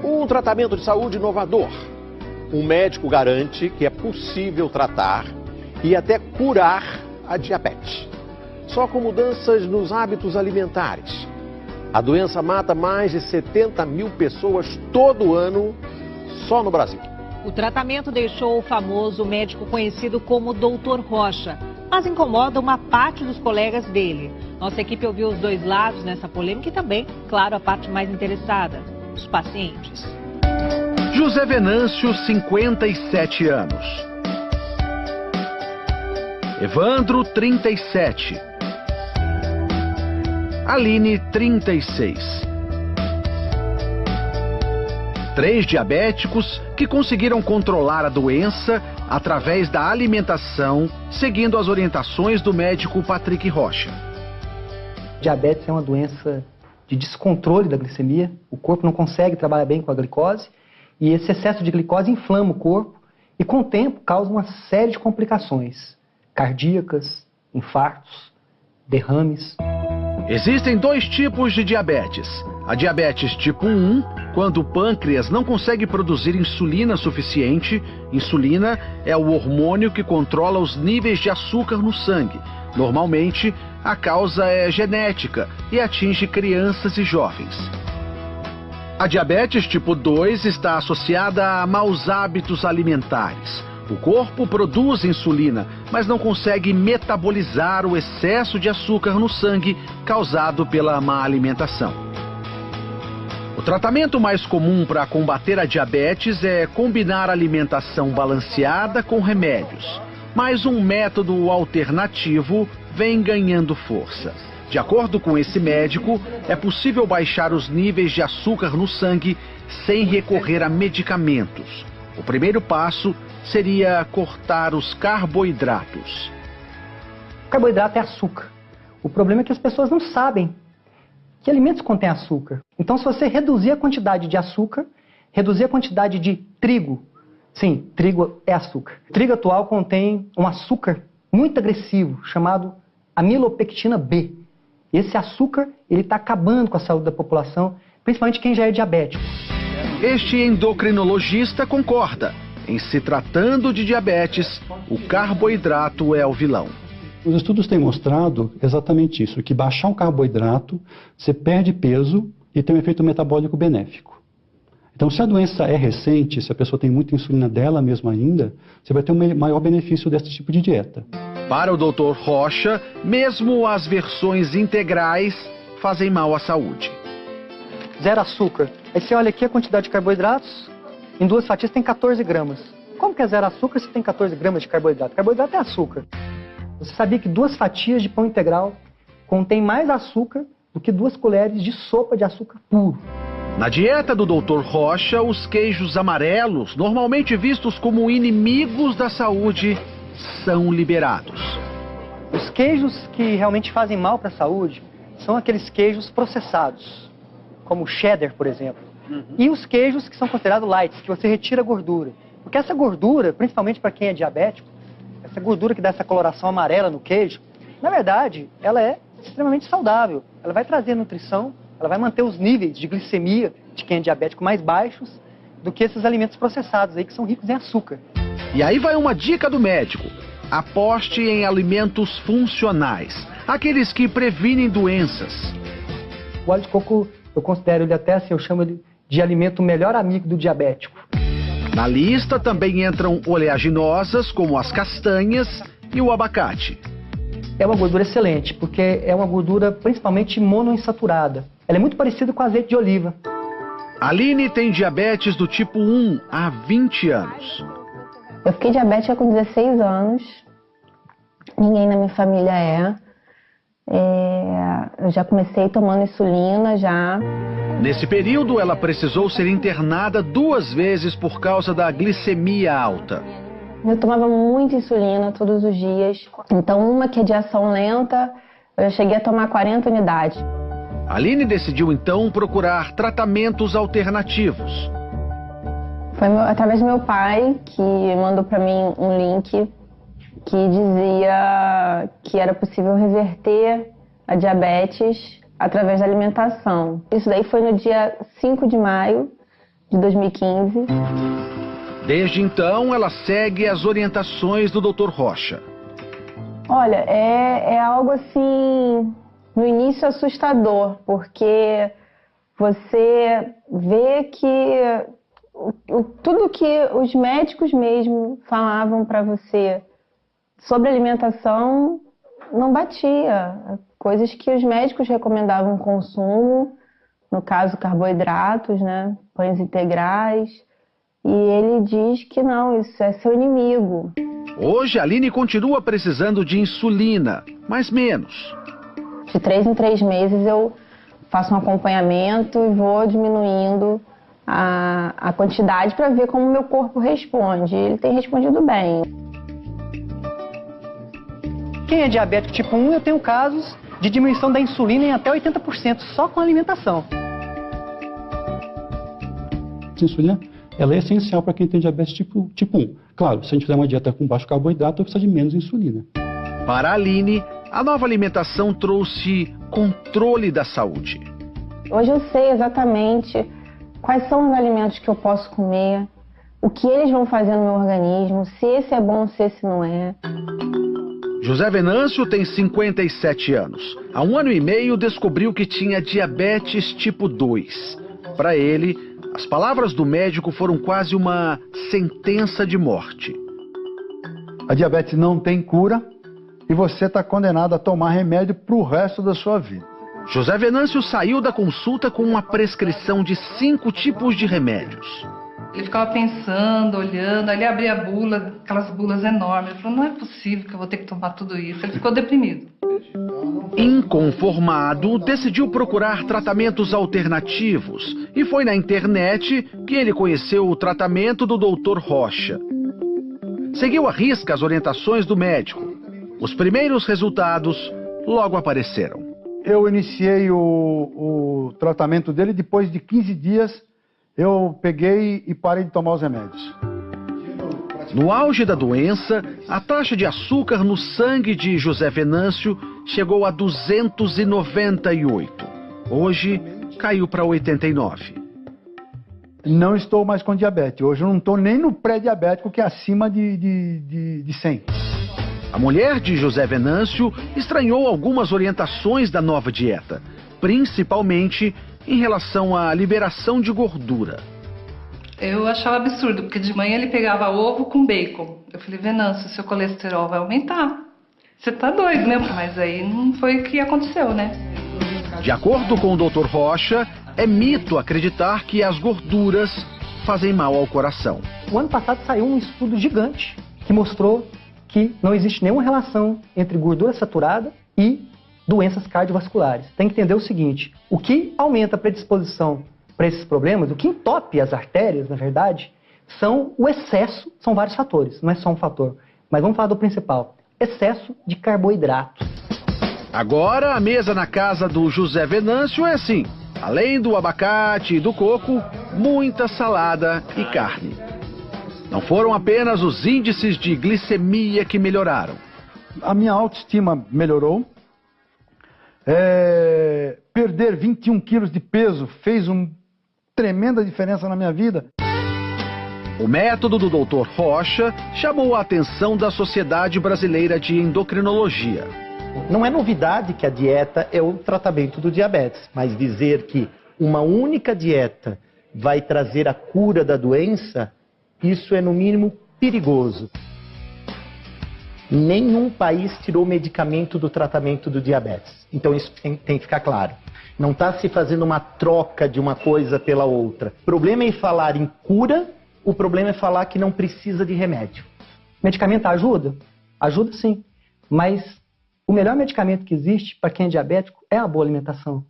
Um tratamento de saúde inovador. Um médico garante que é possível tratar e até curar a diabetes. Só com mudanças nos hábitos alimentares. A doença mata mais de 70 mil pessoas todo ano, só no Brasil. O tratamento deixou o famoso médico conhecido como Dr. Rocha, mas incomoda uma parte dos colegas dele. Nossa equipe ouviu os dois lados nessa polêmica e também, claro, a parte mais interessada, os pacientes. José Venâncio, 57 anos. Evandro, 37. Aline, 36. 3 diabéticos que conseguiram controlar a doença através da alimentação, seguindo as orientações do médico Patrick Rocha. Diabetes é uma doença de descontrole da glicemia. O corpo não consegue trabalhar bem com a glicose e esse excesso de glicose inflama o corpo e, com o tempo, causa uma série de complicações cardíacas, infartos, derrames. Existem 2 tipos de diabetes. A diabetes tipo 1, quando o pâncreas não consegue produzir insulina suficiente. Insulina é o hormônio que controla os níveis de açúcar no sangue. Normalmente, a causa é genética e atinge crianças e jovens. A diabetes tipo 2 está associada a maus hábitos alimentares. O corpo produz insulina, mas não consegue metabolizar o excesso de açúcar no sangue causado pela má alimentação. O tratamento mais comum para combater a diabetes é combinar alimentação balanceada com remédios. Mas um método alternativo vem ganhando força. De acordo com esse médico, é possível baixar os níveis de açúcar no sangue sem recorrer a medicamentos. O primeiro passo seria cortar os carboidratos. O carboidrato é açúcar. O problema é que as pessoas não sabem que alimentos contêm açúcar. Então, se você reduzir a quantidade de açúcar, reduzir a quantidade de trigo, sim, trigo é açúcar. O trigo atual contém um açúcar muito agressivo, chamado amilopectina B. Esse açúcar, ele está acabando com a saúde da população, principalmente quem já é diabético. Este endocrinologista concorda. Em se tratando de diabetes, o carboidrato é o vilão. Os estudos têm mostrado exatamente isso, que baixar um carboidrato, você perde peso e tem um efeito metabólico benéfico. Então, se a doença é recente, se a pessoa tem muita insulina dela mesma ainda, você vai ter um maior benefício desse tipo de dieta. Para o Dr. Rocha, mesmo as versões integrais fazem mal à saúde. Zero açúcar. Aí você olha aqui a quantidade de carboidratos, em 2 fatias tem 14 gramas. Como que é zero açúcar se tem 14 gramas de carboidrato? Carboidrato é açúcar. Você sabia que 2 fatias de pão integral contém mais açúcar do que 2 colheres de sopa de açúcar puro? Na dieta do Dr. Rocha, os queijos amarelos, normalmente vistos como inimigos da saúde, são liberados. Os queijos que realmente fazem mal para a saúde são aqueles queijos processados, como o cheddar, por exemplo. E os queijos que são considerados light, que você retira a gordura. Porque essa gordura, principalmente para quem é diabético, essa gordura que dá essa coloração amarela no queijo, na verdade, ela é extremamente saudável. Ela vai trazer nutrição, ela vai manter os níveis de glicemia de quem é diabético mais baixos do que esses alimentos processados aí que são ricos em açúcar. E aí vai uma dica do médico. Aposte em alimentos funcionais, aqueles que previnem doenças. O óleo de coco, eu considero ele até assim, eu chamo ele de alimento melhor amigo do diabético. Na lista também entram oleaginosas, como as castanhas e o abacate. É uma gordura excelente, porque é uma gordura principalmente monoinsaturada. Ela é muito parecida com azeite de oliva. Aline tem diabetes do tipo 1 há 20 anos. Eu fiquei diabética com 16 anos. Ninguém na minha família é. Eu já comecei tomando insulina já. Nesse período, ela precisou ser internada 2 vezes por causa da glicemia alta. Eu tomava muita insulina todos os dias. Então, uma que é de ação lenta, eu cheguei a tomar 40 unidades. Aline decidiu, então, procurar tratamentos alternativos. Foi através do meu pai que mandou para mim um link que dizia que era possível reverter a diabetes através da alimentação. Isso daí foi no dia 5 de maio de 2015. Desde então, ela segue as orientações do Dr. Rocha. Olha, é algo assim, no início assustador, porque você vê que tudo que os médicos mesmo falavam para você sobre alimentação não batia. Coisas que os médicos recomendavam consumo, no caso carboidratos, né, pães integrais, e ele diz que não, isso é seu inimigo. Hoje, a Aline continua precisando de insulina, mas menos. De 3 em 3 meses eu faço um acompanhamento e vou diminuindo a quantidade para ver como o meu corpo responde. Ele tem respondido bem. Quem é diabético tipo 1, eu tenho casos de diminuição da insulina em até 80%, só com alimentação. A insulina, ela é essencial para quem tem diabetes tipo 1. Claro, se a gente fizer uma dieta com baixo carboidrato, precisa de menos insulina. Para a Aline, a nova alimentação trouxe controle da saúde. Hoje eu sei exatamente quais são os alimentos que eu posso comer, o que eles vão fazer no meu organismo, se esse é bom, se esse não é. José Venâncio tem 57 anos. Há 1 ano e meio descobriu que tinha diabetes tipo 2. Para ele, as palavras do médico foram quase uma sentença de morte. A diabetes não tem cura e você está condenado a tomar remédio para o resto da sua vida. José Venâncio saiu da consulta com uma prescrição de 5 tipos de remédios. Ele ficava pensando, olhando, aí ele abria a bula, aquelas bulas enormes. Ele falou, não é possível que eu vou ter que tomar tudo isso. Ele ficou deprimido. Inconformado, decidiu procurar tratamentos alternativos e foi na internet que ele conheceu o tratamento do Dr. Rocha. Seguiu à risca as orientações do médico. Os primeiros resultados logo apareceram. Eu iniciei o tratamento dele, depois de 15 dias eu peguei e parei de tomar os remédios. No auge da doença, a taxa de açúcar no sangue de José Venâncio chegou a 298. Hoje, caiu para 89. Não estou mais com diabetes. Hoje eu não estou nem no pré-diabético, que é acima de 100. A mulher de José Venâncio estranhou algumas orientações da nova dieta, principalmente em relação à liberação de gordura. Eu achava absurdo, porque de manhã ele pegava ovo com bacon. Eu falei, Venâncio, seu colesterol vai aumentar. Você tá doido, né? Mas aí não foi o que aconteceu, né? De acordo com o Dr. Rocha, é mito acreditar que as gorduras fazem mal ao coração. O ano passado saiu um estudo gigante que mostrou que não existe nenhuma relação entre gordura saturada e doenças cardiovasculares. Tem que entender o seguinte, o que aumenta a predisposição para esses problemas, o que entope as artérias, na verdade, são o excesso, são vários fatores, não é só um fator. Mas vamos falar do principal, excesso de carboidrato. Agora a mesa na casa do José Venâncio é assim, além do abacate e do coco, muita salada e carne. Não foram apenas os índices de glicemia que melhoraram. A minha autoestima melhorou. Perder 21 quilos de peso fez uma tremenda diferença na minha vida. O método do Dr. Rocha chamou a atenção da Sociedade Brasileira de Endocrinologia. Não é novidade que a dieta é o tratamento do diabetes, mas dizer que uma única dieta vai trazer a cura da doença, isso é no mínimo perigoso. Nenhum país tirou medicamento do tratamento do diabetes. Então isso tem que ficar claro. Não está se fazendo uma troca de uma coisa pela outra. O problema é falar em cura, o problema é falar que não precisa de remédio. Medicamento ajuda? Ajuda sim. Mas o melhor medicamento que existe para quem é diabético é a boa alimentação.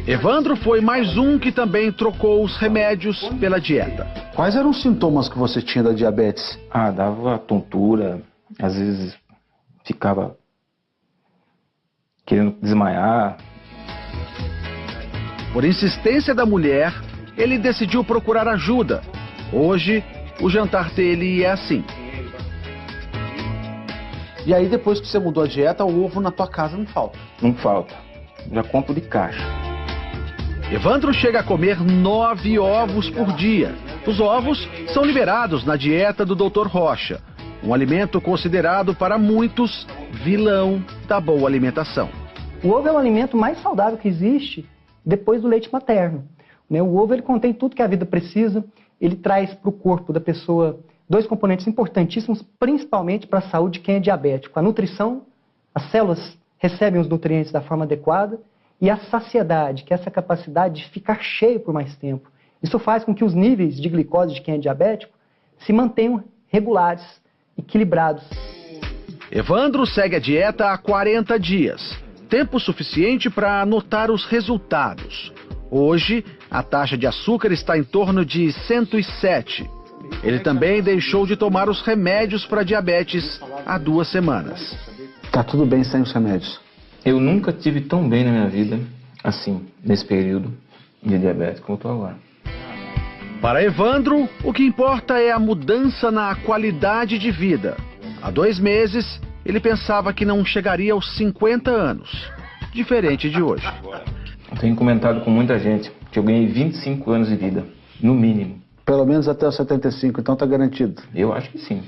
Evandro foi mais um que também trocou os remédios pela dieta. Quais eram os sintomas que você tinha da diabetes? Dava tontura, às vezes ficava querendo desmaiar. Por insistência da mulher, ele decidiu procurar ajuda. Hoje, o jantar dele é assim. E aí, depois que você mudou a dieta, o ovo na tua casa não falta? Não falta. Já compro de caixa. Evandro chega a comer 9 ovos por dia. Os ovos são liberados na dieta do Dr. Rocha, um alimento considerado para muitos vilão da boa alimentação. O ovo é o alimento mais saudável que existe depois do leite materno. O ovo ele contém tudo que a vida precisa, ele traz para o corpo da pessoa 2 componentes importantíssimos, principalmente para a saúde de quem é diabético. A nutrição, as células recebem os nutrientes da forma adequada, e a saciedade, que é essa capacidade de ficar cheio por mais tempo. Isso faz com que os níveis de glicose de quem é diabético se mantenham regulares, equilibrados. Evandro segue a dieta há 40 dias, tempo suficiente para anotar os resultados. Hoje, a taxa de açúcar está em torno de 107. Ele também deixou de tomar os remédios para diabetes há 2 semanas. Tá tudo bem sem os remédios? Eu nunca tive tão bem na minha vida, assim, nesse período de diabetes como eu estou agora. Para Evandro, o que importa é a mudança na qualidade de vida. Há 2 meses, ele pensava que não chegaria aos 50 anos, diferente de hoje. Eu tenho comentado com muita gente que eu ganhei 25 anos de vida, no mínimo. Pelo menos até os 75, então tá garantido. Eu acho que sim.